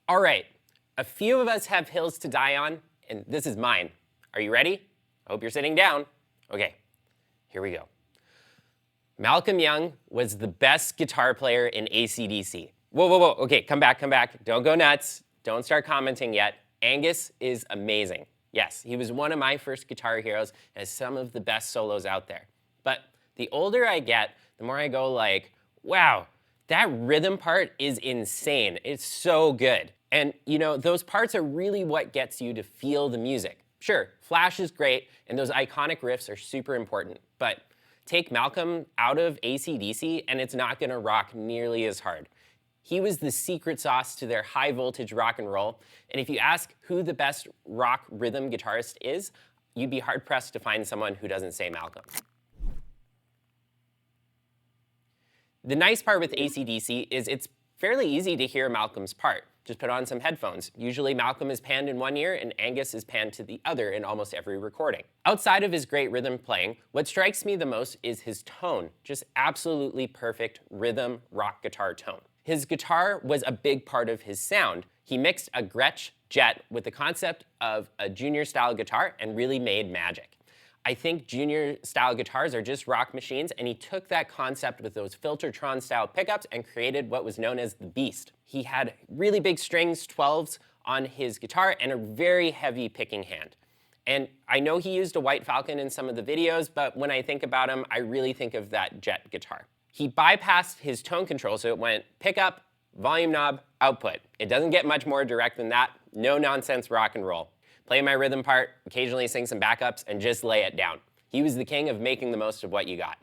All right, a few of us have hills to die on, and this is mine. Are you ready? I hope you're sitting down. Okay, here we go. Malcolm Young was the best guitar player in ACDC. Whoa, whoa, whoa, okay, come back. Don't go nuts. Don't start commenting yet. Angus is amazing. Yes, he was one of my first guitar heroes and has some of the best solos out there. But the older I get, the more I go like, wow, that rhythm part is insane. It's so good. And you know, those parts are really what gets you to feel the music. Sure, Flash is great, and those iconic riffs are super important, but take Malcolm out of ACDC and it's not gonna rock nearly as hard. He was the secret sauce to their high voltage rock and roll, and if you ask who the best rock rhythm guitarist is, you'd be hard pressed to find someone who doesn't say Malcolm. The nice part with ACDC is it's fairly easy to hear Malcolm's part. Just put on some headphones. Usually Malcolm is panned in one ear and Angus is panned to the other in almost every recording. Outside of his great rhythm playing, what strikes me the most is his tone. Just absolutely perfect rhythm rock guitar tone. His guitar was a big part of his sound. He mixed a Gretsch Jet with the concept of a junior style guitar and really made magic. I think junior style guitars are just rock machines, and he took that concept with those Filtertron style pickups and created what was known as the Beast. He had really big strings, 12s, on his guitar and a very heavy picking hand. And I know he used a White Falcon in some of the videos, but when I think about him, I really think of that Jet guitar. He bypassed his tone control, so it went pickup, volume knob, output. It doesn't get much more direct than that. No nonsense rock and roll. Play my rhythm part, occasionally sing some backups, and just lay it down. He was the king of making the most of what you got.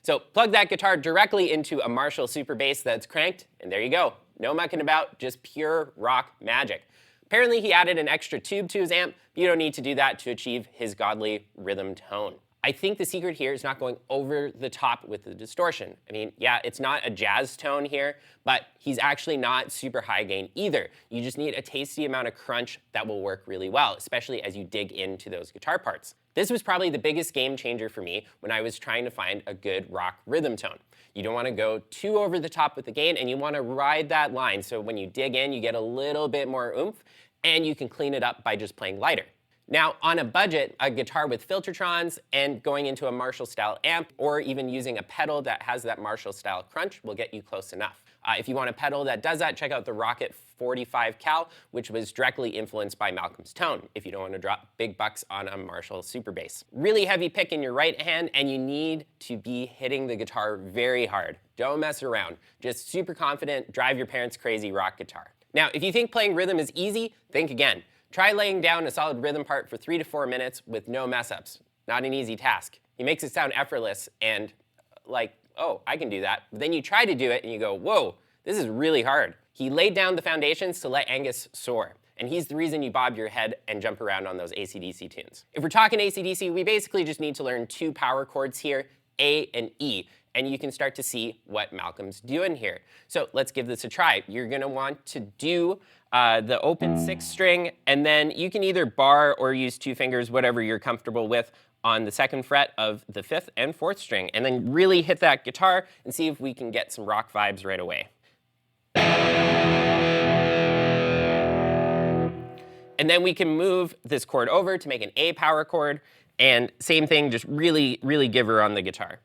So plug that guitar directly into a Marshall Super Bass that's cranked, and there you go. No mucking about, just pure rock magic. Apparently he added an extra tube to his amp, but you don't need to do that to achieve his godly rhythm tone. I think the secret here is not going over the top with the distortion. I mean, yeah, it's not a jazz tone here, but he's actually not super high gain either. You just need a tasty amount of crunch that will work really well, especially as you dig into those guitar parts. This was probably the biggest game changer for me when I was trying to find a good rock rhythm tone. You don't want to go too over the top with the gain, and you want to ride that line, so when you dig in, you get a little bit more oomph, and you can clean it up by just playing lighter. Now, on a budget, a guitar with Filtertrons and going into a Marshall-style amp, or even using a pedal that has that Marshall-style crunch will get you close enough. If you want a pedal that does that, check out the Rocket 45 Cal, which was directly influenced by Malcolm's tone, if you don't want to drop big bucks on a Marshall Super Bass. Really heavy pick in your right hand, and you need to be hitting the guitar very hard. Don't mess around. Just super confident, drive your parents crazy rock guitar. Now, if you think playing rhythm is easy, think again. Try laying down a solid rhythm part for 3 to 4 minutes with no mess-ups. Not an easy task. He makes it sound effortless and like, oh, I can do that. But then you try to do it and you go, whoa, this is really hard. He laid down the foundations to let Angus soar. And he's the reason you bob your head and jump around on those ACDC tunes. If we're talking ACDC, we basically just need to learn 2 power chords here, A and E. And you can start to see what Malcolm's doing here. So let's give this a try. You're gonna want to do the open 6th string, and then you can either bar or use 2 fingers, whatever you're comfortable with, on the 2nd fret of the 5th and 4th string, and then really hit that guitar and see if we can get some rock vibes right away. And then we can move this chord over to make an A power chord, and same thing, just really, really give her on the guitar.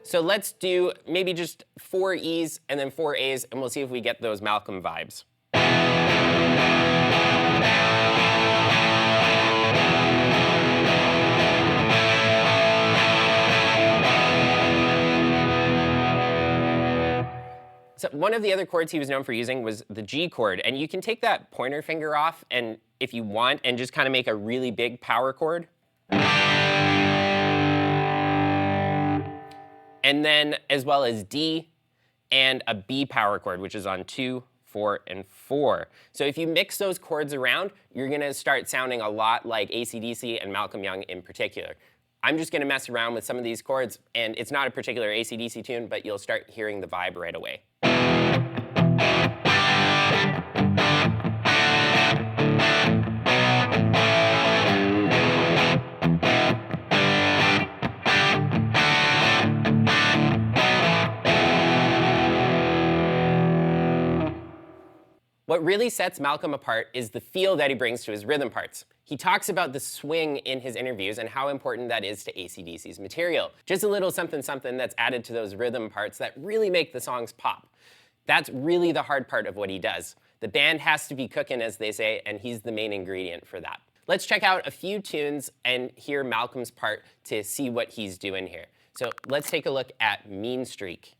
So let's do maybe just 4 E's and then 4 A's, and we'll see if we get those Malcolm vibes. So one of the other chords he was known for using was the G chord, and you can take that pointer finger off, and if you want, and just kind of make a really big power chord. And then as well as D and a B power chord, which is on 2, 4, and 4. So if you mix those chords around, you're gonna start sounding a lot like ACDC and Malcolm Young in particular. I'm just gonna mess around with some of these chords, and it's not a particular ACDC tune, but you'll start hearing the vibe right away. What really sets Malcolm apart is the feel that he brings to his rhythm parts. He talks about the swing in his interviews and how important that is to ACDC's material. Just a little something something that's added to those rhythm parts that really make the songs pop. That's really the hard part of what he does. The band has to be cooking, as they say, and he's the main ingredient for that. Let's check out a few tunes and hear Malcolm's part to see what he's doing here. So let's take a look at Meanstreak.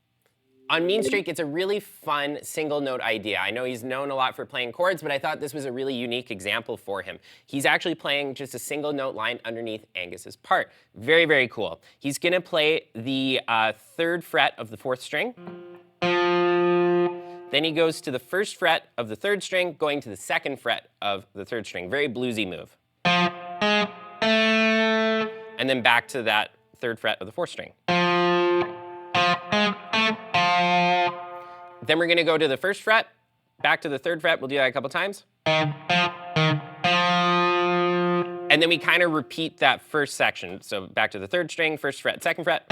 On Meanstreak, it's a really fun single note idea. I know he's known a lot for playing chords, but I thought this was a really unique example for him. He's actually playing just a single note line underneath Angus's part. Very, very cool. He's gonna play the 3rd fret of the 4th string. Then he goes to the 1st fret of the 3rd string, going to the 2nd fret of the 3rd string. Very bluesy move. And then back to that 3rd fret of the 4th string. Then we're gonna go to the 1st fret, back to the 3rd fret. We'll do that a couple times. And then we kind of repeat that first section. So back to the 3rd string, 1st fret, 2nd fret.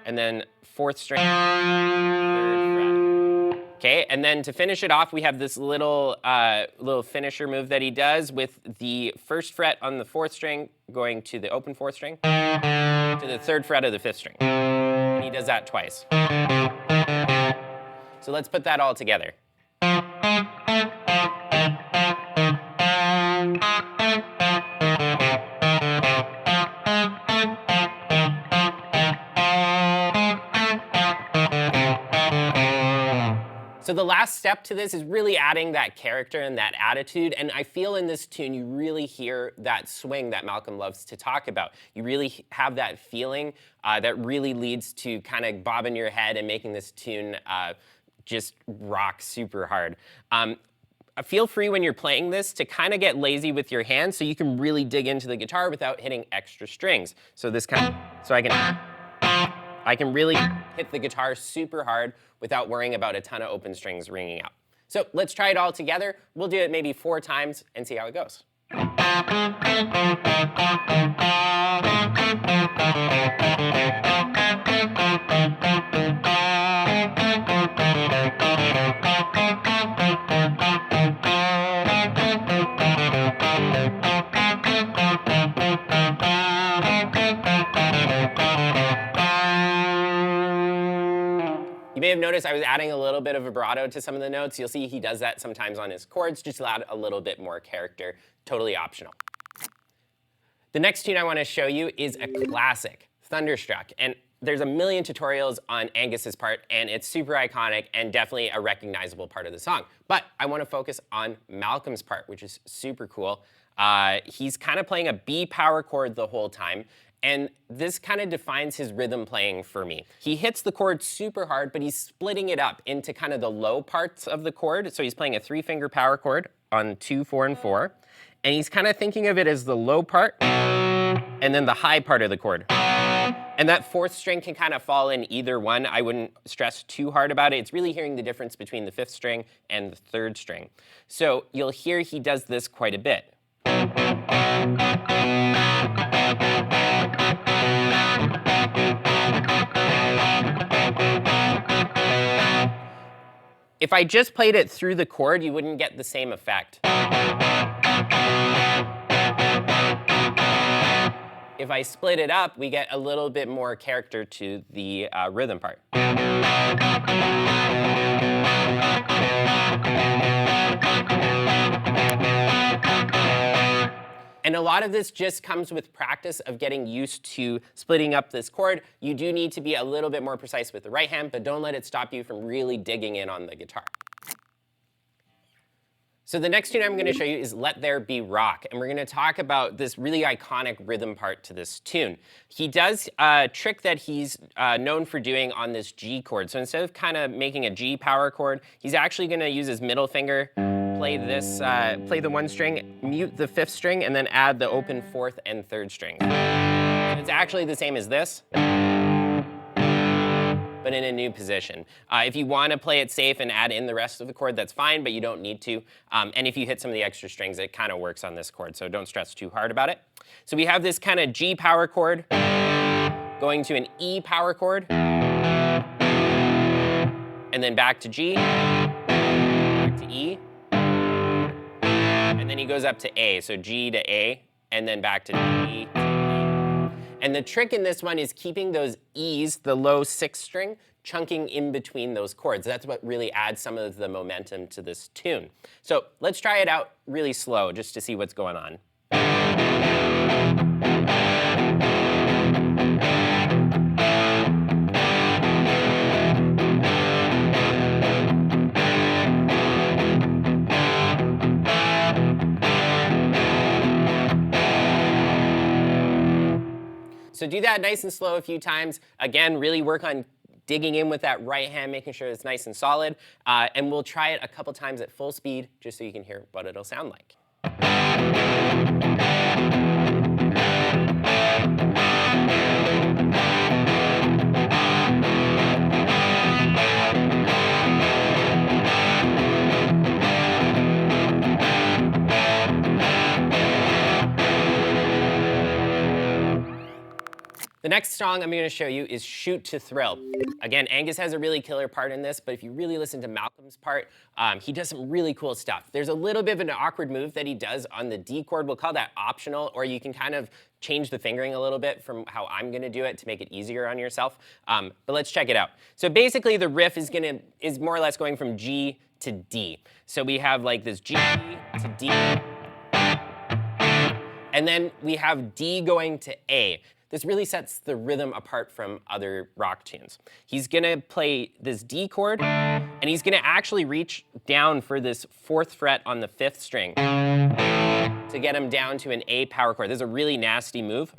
And then 4th string, 3rd fret. Okay, and then to finish it off, we have this little finisher move that he does with the 1st fret on the 4th string going to the open 4th string to the 3rd fret of the 5th string. And he does that twice. So let's put that all together. So the last step to this is really adding that character and that attitude, and I feel in this tune you really hear that swing that Malcolm loves to talk about. You really have that feeling that really leads to kind of bobbing your head and making this tune just rock super hard. Feel free when you're playing this to kind of get lazy with your hands so you can really dig into the guitar without hitting extra strings. So this kind of, so I can really hit the guitar super hard without worrying about a ton of open strings ringing out. So let's try it all together. We'll do it maybe 4 times and see how it goes. You may have noticed I was adding a little bit of vibrato to some of the notes. You'll see he does that sometimes on his chords, just to add a little bit more character. Totally optional. The next tune I want to show you is a classic, Thunderstruck. And there's a million tutorials on Angus's part, and it's super iconic and definitely a recognizable part of the song. But I want to focus on Malcolm's part, which is super cool. He's kind of playing a B power chord the whole time. And this kind of defines his rhythm playing for me. He hits the chord super hard, but he's splitting it up into kind of the low parts of the chord. So he's playing a 3-finger power chord on 2, 4, and 4. And he's kind of thinking of it as the low part and then the high part of the chord. And that 4th string can kind of fall in either one. I wouldn't stress too hard about it. It's really hearing the difference between the 5th string and the 3rd string. So you'll hear he does this quite a bit. If I just played it through the chord, you wouldn't get the same effect. If I split it up, we get a little bit more character to the rhythm part. And a lot of this just comes with practice of getting used to splitting up this chord. You do need to be a little bit more precise with the right hand, but don't let it stop you from really digging in on the guitar. So the next tune I'm going to show you is Let There Be Rock, and we're going to talk about this really iconic rhythm part to this tune. He does a trick that he's known for doing on this G chord. So instead of kind of making a G power chord, he's actually going to use his middle finger, play this, play the 1 string, mute the 5th string, and then add the open 4th and 3rd string. So it's actually the same as this, but in a new position. If you want to play it safe and add in the rest of the chord, that's fine, but you don't need to. And if you hit some of the extra strings, it kind of works on this chord, so don't stress too hard about it. So we have this kind of G power chord going to an E power chord, and then back to G, back to E, E, and then he goes up to A, so G to A, and then back to D to E. And the trick in this one is keeping those E's, the low 6th string, chunking in between those chords. That's what really adds some of the momentum to this tune. So let's try it out really slow just to see what's going on. So do that nice and slow a few times. Again, really work on digging in with that right hand, making sure it's nice and solid. And we'll try it a couple times at full speed just so you can hear what it'll sound like. The next song I'm going to show you is Shoot to Thrill. Again, Angus has a really killer part in this, but if you really listen to Malcolm's part, he does some really cool stuff. There's a little bit of an awkward move that he does on the D chord. We'll call that optional, or you can kind of change the fingering a little bit from how I'm going to do it to make it easier on yourself. But let's check it out. So basically, the riff is more or less going from G to D. So we have like this G to D, and then we have D going to A. This really sets the rhythm apart from other rock tunes. He's gonna play this D chord, and he's gonna actually reach down for this 4th fret on the 5th string to get him down to an A power chord. This is a really nasty move.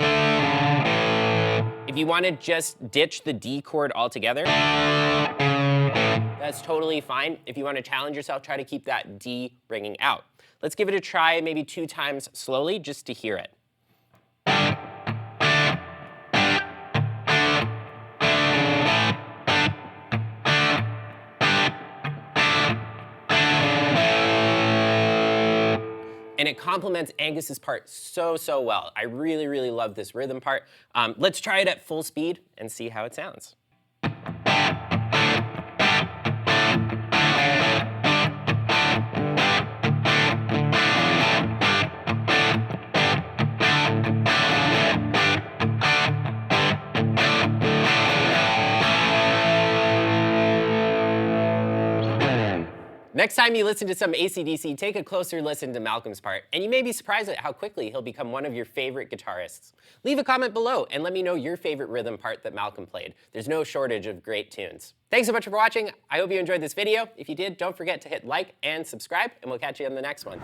If you wanna just ditch the D chord altogether, that's totally fine. If you wanna challenge yourself, try to keep that D ringing out. Let's give it a try, maybe 2 times slowly, just to hear it. And it complements Angus's part so well. I really, really love this rhythm part. Let's try it at full speed and see how it sounds. Next time you listen to some ACDC, take a closer listen to Malcolm's part, and you may be surprised at how quickly he'll become one of your favorite guitarists. Leave a comment below and let me know your favorite rhythm part that Malcolm played. There's no shortage of great tunes. Thanks so much for watching. I hope you enjoyed this video. If you did, don't forget to hit like and subscribe, and we'll catch you on the next one.